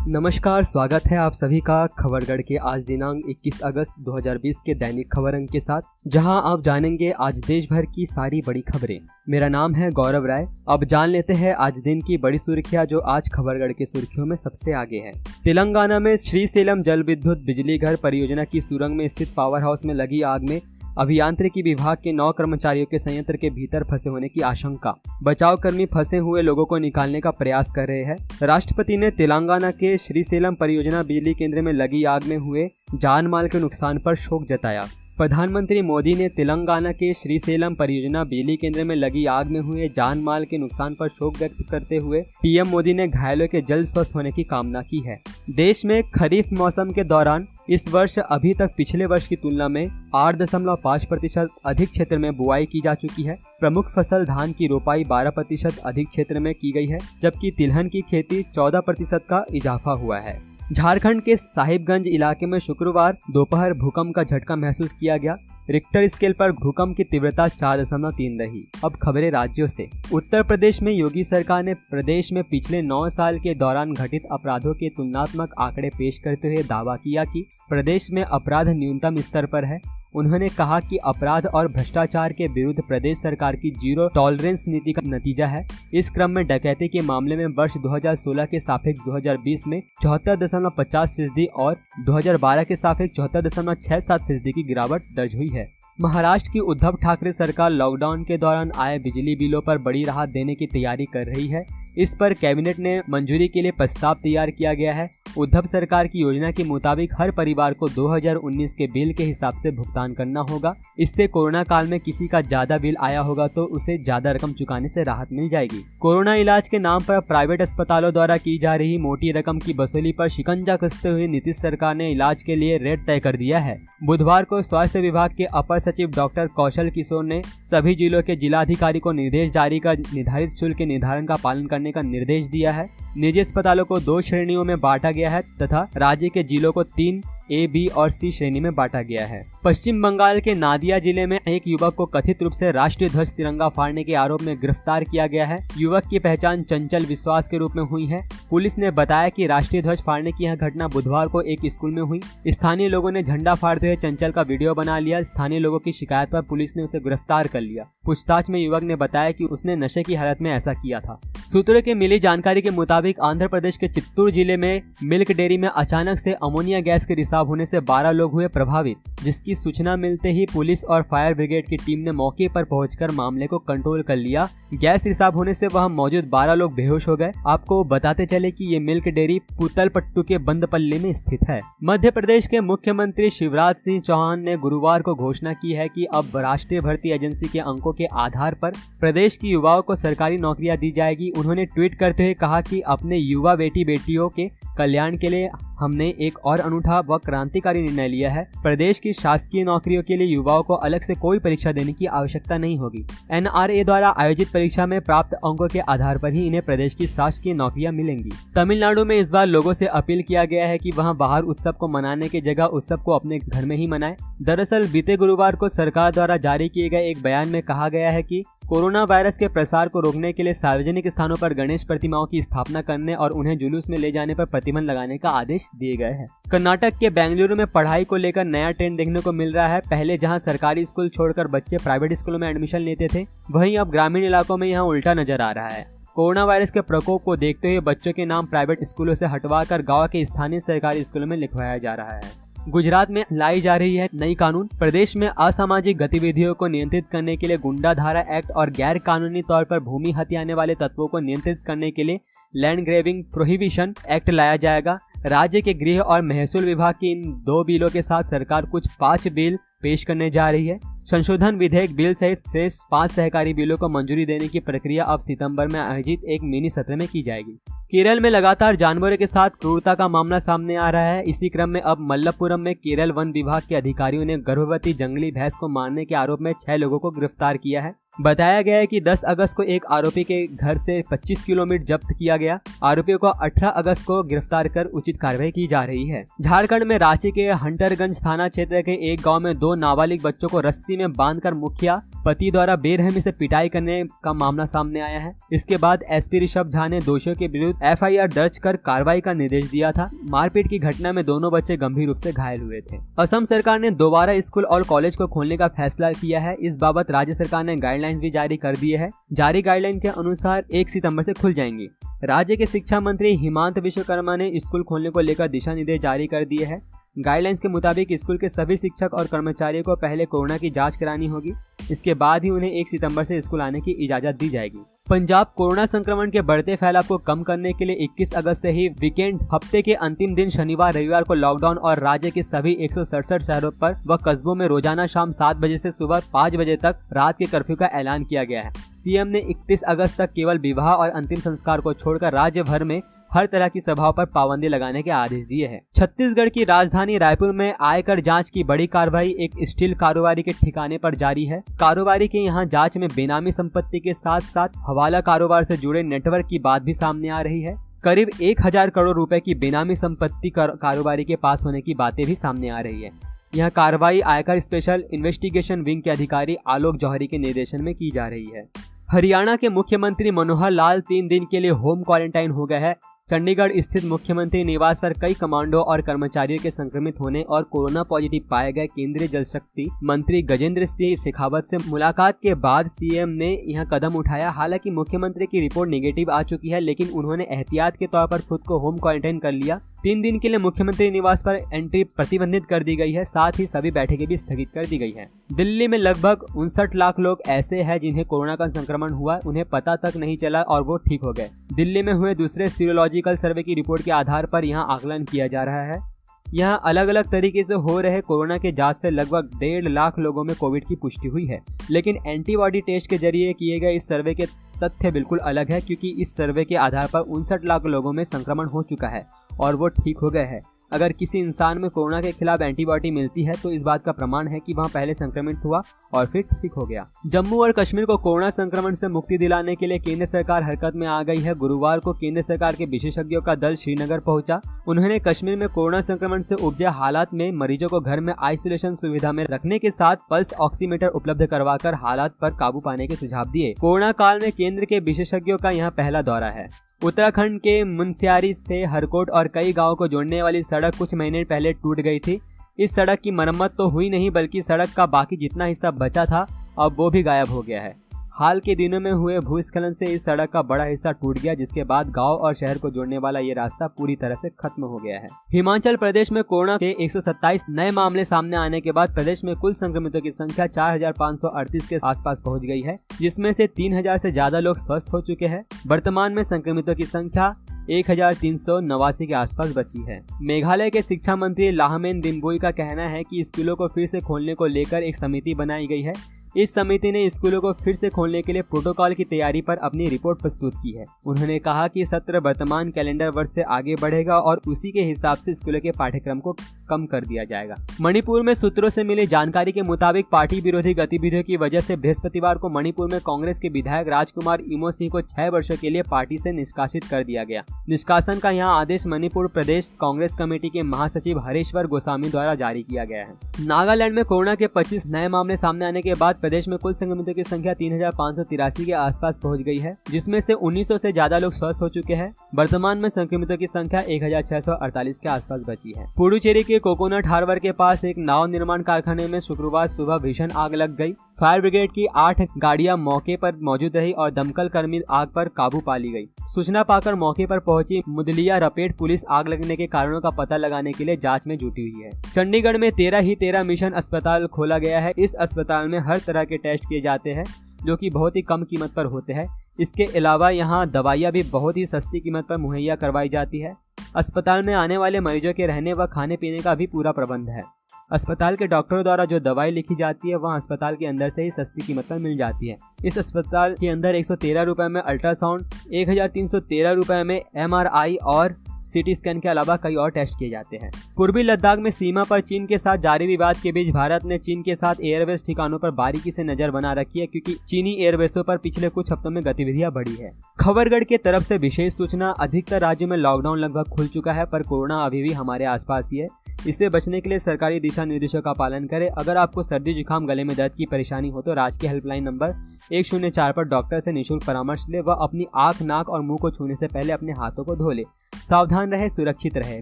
नमस्कार, स्वागत है आप सभी का खबरगढ़ के आज दिनांक 21 अगस्त 2020 के दैनिक खबर अंक के साथ, जहां आप जानेंगे आज देश भर की सारी बड़ी खबरें। मेरा नाम है गौरव राय। अब जान लेते हैं आज दिन की बड़ी सुर्खियां जो आज खबरगढ़ की सुर्खियों में सबसे आगे है। तेलंगाना में श्रीसेलम जल विद्युत बिजली घर परियोजना की सुरंग में स्थित पावर हाउस में लगी आग में अभियांत्रिकी विभाग के 9 कर्मचारियों के संयंत्र के भीतर फंसे होने की आशंका। बचाव कर्मी फंसे हुए लोगों को निकालने का प्रयास कर रहे हैं। राष्ट्रपति ने तेलंगाना के श्रीसेलम परियोजना बिजली केंद्र में लगी आग में हुए जान माल के नुकसान पर शोक जताया। प्रधानमंत्री मोदी ने तेलंगाना के श्रीसेलम परियोजना बिजली केंद्र में लगी आग में हुए जान माल के नुकसान पर शोक व्यक्त करते हुए पीएम मोदी ने घायलों के जल्द स्वस्थ होने की कामना की है। देश में खरीफ मौसम के दौरान इस वर्ष अभी तक पिछले वर्ष की तुलना में 8.5% अधिक क्षेत्र में बुआई की जा चुकी है। प्रमुख फसल धान की रोपाई 12% अधिक क्षेत्र में की गई है, जबकि तिलहन की खेती 14% का इजाफा हुआ है। झारखंड के साहिबगंज इलाके में शुक्रवार दोपहर भूकंप का झटका महसूस किया गया। रिक्टर स्केल पर भूकंप की तीव्रता 4.3 रही। अब खबरें राज्यों से। उत्तर प्रदेश में योगी सरकार ने प्रदेश में पिछले 9 साल के दौरान घटित अपराधों के तुलनात्मक आंकड़े पेश करते हुए दावा किया कि प्रदेश में अपराध न्यूनतम स्तर पर है। उन्होंने कहा कि अपराध और भ्रष्टाचार के विरुद्ध प्रदेश सरकार की जीरो टॉलरेंस नीति का नतीजा है। इस क्रम में डकैती के मामले में वर्ष 2016 के सापेक्ष 2020 में 74.50% और 2012 के सापेक्ष 74.67% की गिरावट दर्ज हुई है। महाराष्ट्र की उद्धव ठाकरे सरकार लॉकडाउन के दौरान आए बिजली बिलों पर बड़ी राहत देने की तैयारी कर रही है। इस पर कैबिनेट ने मंजूरी के लिए प्रस्ताव तैयार किया गया है। उद्धव सरकार की योजना के मुताबिक हर परिवार को 2019 के बिल के हिसाब से भुगतान करना होगा। इससे कोरोना काल में किसी का ज्यादा बिल आया होगा तो उसे ज्यादा रकम चुकाने से राहत मिल जाएगी। कोरोना इलाज के नाम पर प्राइवेट अस्पतालों द्वारा की जा रही मोटी रकम की वसूली पर शिकंजा कसते हुए नीतीश सरकार ने इलाज के लिए रेट तय कर दिया है। बुधवार को स्वास्थ्य विभाग के अपर सचिव डॉक्टर कौशल किशोर ने सभी जिलों के जिलाधिकारी को निर्देश जारी कर निर्धारित शुल्क के निर्धारण का पालन करने का निर्देश दिया है। निजी अस्पतालों को 2 श्रेणियों में बांटा गया है तथा राज्य के जिलों को 3 A, B और C श्रेणी में बांटा गया है। पश्चिम बंगाल के नादिया जिले में एक युवक को कथित रूप से राष्ट्रीय ध्वज तिरंगा फाड़ने के आरोप में गिरफ्तार किया गया है। युवक की पहचान चंचल विश्वास के रूप में हुई है। पुलिस ने बताया कि राष्ट्रीय ध्वज फाड़ने की यह घटना बुधवार को एक स्कूल में हुई। स्थानीय लोगों ने झंडा फाड़ते हुए चंचल का वीडियो बना लिया। स्थानीय लोगों की शिकायत पर पुलिस ने उसे गिरफ्तार कर लिया। पूछताछ में युवक ने बताया कि उसने नशे की हालत में ऐसा किया था। सूत्रों के मिली जानकारी के मुताबिक आंध्र प्रदेश के चित्तूर जिले में मिल्क डेयरी में अचानक से अमोनिया गैस के रिसाव होने से 12 लोग हुए प्रभावित, जिसकी सूचना मिलते ही पुलिस और फायर ब्रिगेड की टीम ने मौके पर पहुंचकर मामले को कंट्रोल कर लिया। गैस रिसाव होने से वहां मौजूद 12 लोग बेहोश हो गए। आपको बताते चले कि ये मिल्क डेयरी पुतलपट्टू के बंदपल्ली में स्थित है। मध्य प्रदेश के मुख्यमंत्री शिवराज सिंह चौहान ने गुरुवार को घोषणा की है कि अब राष्ट्रीय भर्ती एजेंसी के अंकों के आधार पर प्रदेश की युवाओं को सरकारी नौकरियां दी जाएगी। उन्होंने ट्वीट करते हुए कहा कि अपने युवा बेटी बेटियों के कल्याण के लिए हमने एक और अनूठा व क्रांतिकारी निर्णय लिया है। प्रदेश की शासकीय नौकरियों के लिए युवाओं को अलग से कोई परीक्षा देने की आवश्यकता नहीं होगी। NRA द्वारा आयोजित परीक्षा में प्राप्त अंकों के आधार पर ही इन्हें प्रदेश की शासकीय नौकरियां मिलेंगी। तमिलनाडु में इस बार लोगों से अपील किया गया है कि वहां बाहर उत्सव को मनाने की जगह उत्सव को अपने घर में ही मनाएं। दरअसल बीते गुरुवार को सरकार द्वारा जारी किए गए एक बयान में कहा गया है कि कोरोना वायरस के प्रसार को रोकने के लिए सार्वजनिक स्थानों पर गणेश प्रतिमाओं की स्थापना करने और उन्हें जुलूस में ले जाने पर प्रतिबंध लगाने का आदेश दिए गए हैं। कर्नाटक के बेंगलुरु में पढ़ाई को लेकर नया ट्रेंड देखने को मिल रहा है। पहले जहां सरकारी स्कूल छोड़कर बच्चे प्राइवेट स्कूलों में एडमिशन लेते थे, वहीं अब ग्रामीण इलाकों में यहां उल्टा नजर आ रहा है। कोरोना वायरस के प्रकोप को देखते हुए बच्चों के नाम प्राइवेट स्कूलों से हटवाकर गाँव के स्थानीय सरकारी स्कूलों में लिखवाया जा रहा है। गुजरात में लाई जा रही है नई कानून। प्रदेश में असामाजिक गतिविधियों को नियंत्रित करने के लिए गुंडा धारा एक्ट और गैर कानूनी तौर पर भूमि हथियाने वाले तत्वों को नियंत्रित करने के लिए लैंड ग्रेबिंग प्रोहिबिशन एक्ट लाया जाएगा। राज्य के गृह और महसूल विभाग की इन 2 बिलों के साथ सरकार कुछ 5 बिल पेश करने जा रही है। संशोधन विधेयक बिल सहित शेष 5 सहकारी बिलों को मंजूरी देने की प्रक्रिया अब सितंबर में आयोजित एक मिनी सत्र में की जाएगी। केरल में लगातार जानवरों के साथ क्रूरता का मामला सामने आ रहा है। इसी क्रम में अब मल्लपुरम में केरल वन विभाग के अधिकारियों ने गर्भवती जंगली भैंस को मारने के आरोप में 6 लोगों को गिरफ्तार किया है। बताया गया है कि 10 अगस्त को एक आरोपी के घर से 25 किलो मीट जब्त किया गया। आरोपियों को 18 अगस्त को गिरफ्तार कर उचित कार्रवाई की जा रही है। झारखंड में रांची के हंटरगंज थाना क्षेत्र के एक गांव में 2 नाबालिग बच्चों को रस्सी में बांधकर मुखिया पति द्वारा बेरहमी से पिटाई करने का मामला सामने आया है। इसके बाद एसपी ऋषभ झा ने दोषियों के विरुद्ध एफआईआर दर्ज कर कार्रवाई का निर्देश दिया था। मारपीट की घटना में दोनों बच्चे गंभीर रूप से घायल हुए थे। असम सरकार ने दोबारा स्कूल और कॉलेज को खोलने का फैसला किया है। इस बाबत राज्य सरकार ने गाइडलाइंस भी जारी कर दिए है। जारी गाइडलाइन के अनुसार 1 सितंबर से खुल जाएंगी। राज्य के शिक्षा मंत्री हिमांत विश्वकर्मा ने स्कूल खोलने को लेकर दिशा निर्देश जारी कर दिए हैं। गाइडलाइंस के मुताबिक स्कूल के सभी शिक्षक और कर्मचारियों को पहले कोरोना की जांच करानी होगी। इसके बाद ही उन्हें 1 सितंबर से स्कूल आने की इजाजत दी जाएगी। पंजाब कोरोना संक्रमण के बढ़ते फैलाव को कम करने के लिए 21 अगस्त से ही वीकेंड हफ्ते के अंतिम दिन शनिवार रविवार को लॉकडाउन और राज्य के सभी 167 शहरों पर व कस्बों में रोजाना शाम 7 बजे से सुबह 5 बजे तक रात के कर्फ्यू का ऐलान किया गया है। सीएम ने 31 अगस्त तक केवल विवाह और अंतिम संस्कार को छोड़कर राज्य भर में हर तरह की सभाओं पर पाबंदी लगाने के आदेश दिए हैं। छत्तीसगढ़ की राजधानी रायपुर में आयकर जांच की बड़ी कार्रवाई एक स्टील कारोबारी के ठिकाने पर जारी है। कारोबारी के यहां जांच में बेनामी संपत्ति के साथ साथ हवाला कारोबार से जुड़े नेटवर्क की बात भी सामने आ रही है। करीब 1000 करोड़ रुपए की बेनामी संपत्ति कारोबारी के पास होने की बातें भी सामने आ रही है। यह कार्रवाई आयकर स्पेशल इन्वेस्टिगेशन विंग के अधिकारी आलोक जौहरी के निर्देशन में की जा रही है। हरियाणा के मुख्यमंत्री मनोहर लाल 3 दिन के लिए होम क्वारंटाइन हो गए हैं। चंडीगढ़ स्थित मुख्यमंत्री निवास पर कई कमांडो और कर्मचारियों के संक्रमित होने और कोरोना पॉजिटिव पाए गए केंद्रीय जल शक्ति मंत्री गजेंद्र सिंह शेखावत से मुलाकात के बाद सीएम ने यह कदम उठाया। हालांकि मुख्यमंत्री की रिपोर्ट नेगेटिव आ चुकी है, लेकिन उन्होंने एहतियात के तौर पर खुद को होम क्वारंटाइन कर लिया। 3 दिन के लिए मुख्यमंत्री निवास पर एंट्री प्रतिबंधित कर दी गई है। साथ ही सभी बैठकें भी स्थगित कर दी गई है। दिल्ली में लगभग 59 लाख लोग ऐसे हैं जिन्हें कोरोना का संक्रमण हुआ, उन्हें पता तक नहीं चला और वो ठीक हो गए। दिल्ली में हुए दूसरे सीरोलॉजिकल सर्वे की रिपोर्ट के आधार पर यहाँ आकलन किया जा रहा है। यहाँ अलग अलग तरीके से हो रहे कोरोना के जांच से लगभग 1.5 लाख लोगों में कोविड की पुष्टि हुई है, लेकिन एंटीबॉडी टेस्ट के जरिए किए गए इस सर्वे के तथ्य बिल्कुल अलग है, क्योंकि इस सर्वे के आधार पर 59 लाख लोगों में संक्रमण हो चुका है और वो ठीक हो गए हैं। अगर किसी इंसान में कोरोना के खिलाफ एंटीबॉडी मिलती है तो इस बात का प्रमाण है कि वह पहले संक्रमित हुआ और फिर ठीक हो गया। जम्मू और कश्मीर को कोरोना संक्रमण से मुक्ति दिलाने के लिए केंद्र सरकार हरकत में आ गई है। गुरुवार को केंद्र सरकार के विशेषज्ञों का दल श्रीनगर पहुंचा। उन्होंने कश्मीर में कोरोना संक्रमण से उपजे हालात में मरीजों को घर में आइसोलेशन सुविधा में रखने के साथ पल्स ऑक्सीमीटर उपलब्ध करवाकर हालात पर काबू पाने के सुझाव दिए। कोरोना काल में केंद्र के विशेषज्ञों का यह पहला दौरा है। उत्तराखंड के मुनस्यारी से हरकोट और कई गांवों को जोड़ने वाली सड़क कुछ महीने पहले टूट गई थी। इस सड़क की मरम्मत तो हुई नहीं, बल्कि सड़क का बाकी जितना हिस्सा बचा था अब वो भी गायब हो गया है। हाल के दिनों में हुए भूस्खलन से इस सड़क का बड़ा हिस्सा टूट गया, जिसके बाद गांव और शहर को जोड़ने वाला ये रास्ता पूरी तरह से खत्म हो गया है। हिमाचल प्रदेश में कोरोना के 127 नए मामले सामने आने के बाद प्रदेश में कुल संक्रमितों की संख्या 4538 के आसपास पहुंच गई है, जिसमें से 3000 से ज्यादा लोग स्वस्थ हो चुके हैं। वर्तमान में संक्रमितों की संख्या 1389 के आसपास बची है। मेघालय के शिक्षा मंत्री लाहमेन दिम्बुई का कहना है कि स्कूलों को फिर से खोलने को लेकर एक समिति बनाई गई है। इस समिति ने स्कूलों को फिर से खोलने के लिए प्रोटोकॉल की तैयारी पर अपनी रिपोर्ट प्रस्तुत की है। उन्होंने कहा कि सत्र वर्तमान कैलेंडर वर्ष से आगे बढ़ेगा और उसी के हिसाब से स्कूलों के पाठ्यक्रम को कम कर दिया जाएगा। मणिपुर में सूत्रों से मिली जानकारी के मुताबिक पार्टी विरोधी गतिविधियों की वजह से बृहस्पतिवार को मणिपुर में कांग्रेस के विधायक राजकुमार इमो सिंह को 6 वर्षों के लिए पार्टी से निष्कासित कर दिया गया। निष्कासन का यह आदेश मणिपुर प्रदेश कांग्रेस कमेटी के महासचिव हरेश्वर गोस्वामी द्वारा जारी किया गया है। नागालैंड में कोरोना के 25 नए मामले सामने आने के बाद प्रदेश में कुल संक्रमितों की संख्या 3583 के आसपास पहुंच गई है, जिसमें से 1900 से ज्यादा लोग स्वस्थ हो चुके हैं। वर्तमान में संक्रमितों की संख्या 1648 के आसपास बची है। पुडुचेरी के कोकोनट हार्बर के पास एक नाव निर्माण कारखाने में शुक्रवार सुबह भीषण आग लग गई। फायर ब्रिगेड की 8 गाड़ियां मौके पर मौजूद रही और दमकल कर्मी आग पर काबू पा ली गई। सूचना पाकर मौके पर पहुंची मुदलिया रपेट पुलिस आग लगने के कारणों का पता लगाने के लिए जांच में जुटी हुई है। चंडीगढ़ में 13 मिशन अस्पताल खोला गया है। इस अस्पताल में हर तरह के टेस्ट किए जाते हैं, जो कि बहुत ही कम कीमत पर होते हैं। इसके अलावा यहाँ दवाइयाँ भी बहुत ही सस्ती कीमत पर मुहैया करवाई जाती है। अस्पताल में आने वाले मरीजों के रहने व खाने पीने का भी पूरा प्रबंध है। अस्पताल के डॉक्टरों द्वारा जो दवाई लिखी जाती है वह अस्पताल के अंदर से ही सस्ती कीमत पर मिल जाती है। इस अस्पताल के अंदर 113 रुपए में अल्ट्रासाउंड, 1313 रुपए में MRI और सिटी स्कैन के अलावा कई और टेस्ट किए जाते हैं। पूर्वी लद्दाख में सीमा पर चीन के साथ जारी विवाद के बीच भारत ने चीन के साथ एयरबेस ठिकानों पर बारीकी से नजर बना रखी है, क्योंकि चीनी एयरबेसों पर पिछले कुछ हफ्तों में गतिविधियां बढ़ी है। खबरगढ़ की तरफ से विशेष सूचना, अधिकतर राज्यों में लॉकडाउन लगभग खुल चुका है, पर कोरोना अभी भी हमारे आसपास ही है। इससे बचने के लिए सरकारी दिशा निर्देशों का पालन करें। अगर आपको सर्दी जुकाम गले में दर्द की परेशानी हो तो राजकीय हेल्पलाइन नंबर 104 पर डॉक्टर से निःशुल्क परामर्श ले व अपनी आंख, नाक और मुंह को छूने से पहले अपने हाथों को धो ले। सावधान रहे, सुरक्षित रहे,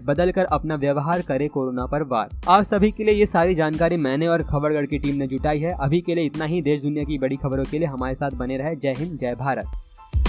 बदल कर अपना व्यवहार करे कोरोना पर वार। आप सभी के लिए ये सारी जानकारी मैंने और खबरगढ़ की टीम ने जुटाई है। अभी के लिए इतना ही। देश दुनिया की बड़ी खबरों के लिए हमारे साथ बने रहे। जय हिंद, जय भारत।